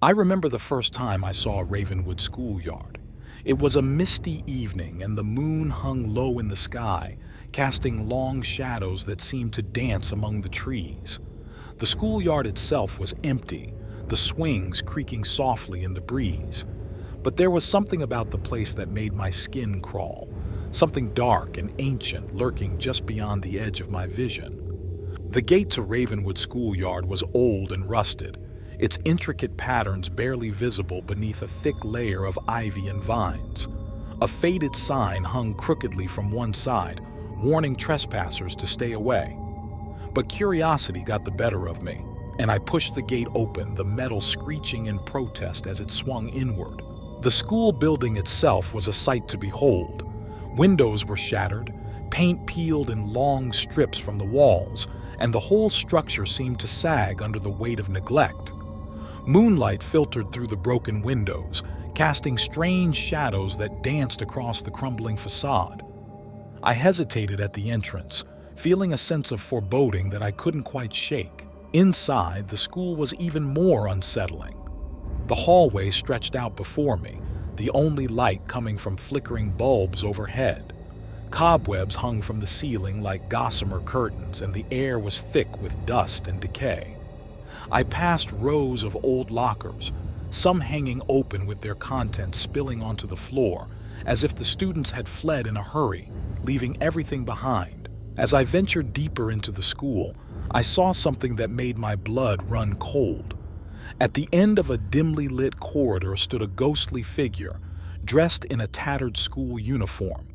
I remember the first time I saw Ravenwood Schoolyard. It was a misty evening and the moon hung low in the sky, casting long shadows that seemed to dance among the trees. The schoolyard itself was empty, the swings creaking softly in the breeze. But there was something about the place that made my skin crawl, something dark and ancient lurking just beyond the edge of my vision. The gate to Ravenwood Schoolyard was old and rusted, its intricate patterns barely visible beneath a thick layer of ivy and vines. A faded sign hung crookedly from one side, warning trespassers to stay away. But curiosity got the better of me, and I pushed the gate open, the metal screeching in protest as it swung inward. The school building itself was a sight to behold. Windows were shattered, paint peeled in long strips from the walls, and the whole structure seemed to sag under the weight of neglect. Moonlight filtered through the broken windows, casting strange shadows that danced across the crumbling facade. I hesitated at the entrance, feeling a sense of foreboding that I couldn't quite shake. Inside, the school was even more unsettling. The hallway stretched out before me, the only light coming from flickering bulbs overhead. Cobwebs hung from the ceiling like gossamer curtains, and the air was thick with dust and decay. I passed rows of old lockers, some hanging open with their contents spilling onto the floor, as if the students had fled in a hurry, leaving everything behind. As I ventured deeper into the school, I saw something that made my blood run cold. At the end of a dimly lit corridor stood a ghostly figure, dressed in a tattered school uniform.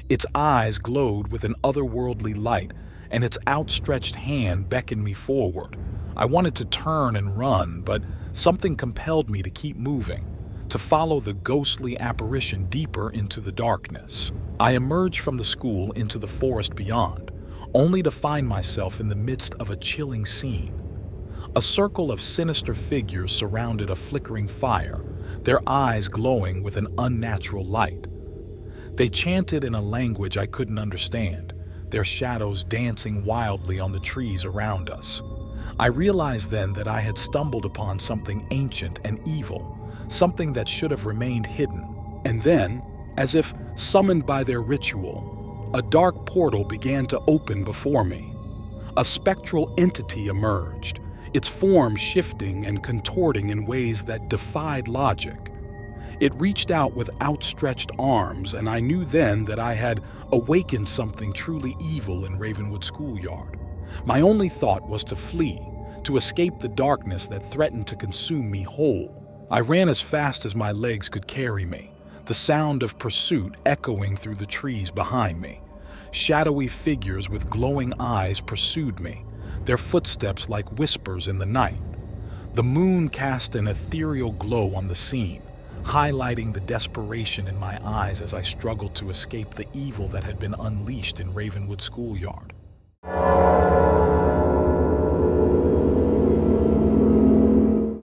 Its eyes glowed with an otherworldly light, and its outstretched hand beckoned me forward. I wanted to turn and run, but something compelled me to keep moving, to follow the ghostly apparition deeper into the darkness. I emerged from the school into the forest beyond, only to find myself in the midst of a chilling scene. A circle of sinister figures surrounded a flickering fire, their eyes glowing with an unnatural light. They chanted in a language I couldn't understand, their shadows dancing wildly on the trees around us. I realized then that I had stumbled upon something ancient and evil, something that should have remained hidden. And then, as if summoned by their ritual, a dark portal began to open before me. A spectral entity emerged, its form shifting and contorting in ways that defied logic. It reached out with outstretched arms, and I knew then that I had awakened something truly evil in Ravenwood Schoolyard. My only thought was to flee, to escape the darkness that threatened to consume me whole. I ran as fast as my legs could carry me, the sound of pursuit echoing through the trees behind me. Shadowy figures with glowing eyes pursued me, their footsteps like whispers in the night. The moon cast an ethereal glow on the scene, highlighting the desperation in my eyes as I struggled to escape the evil that had been unleashed in Ravenwood Schoolyard.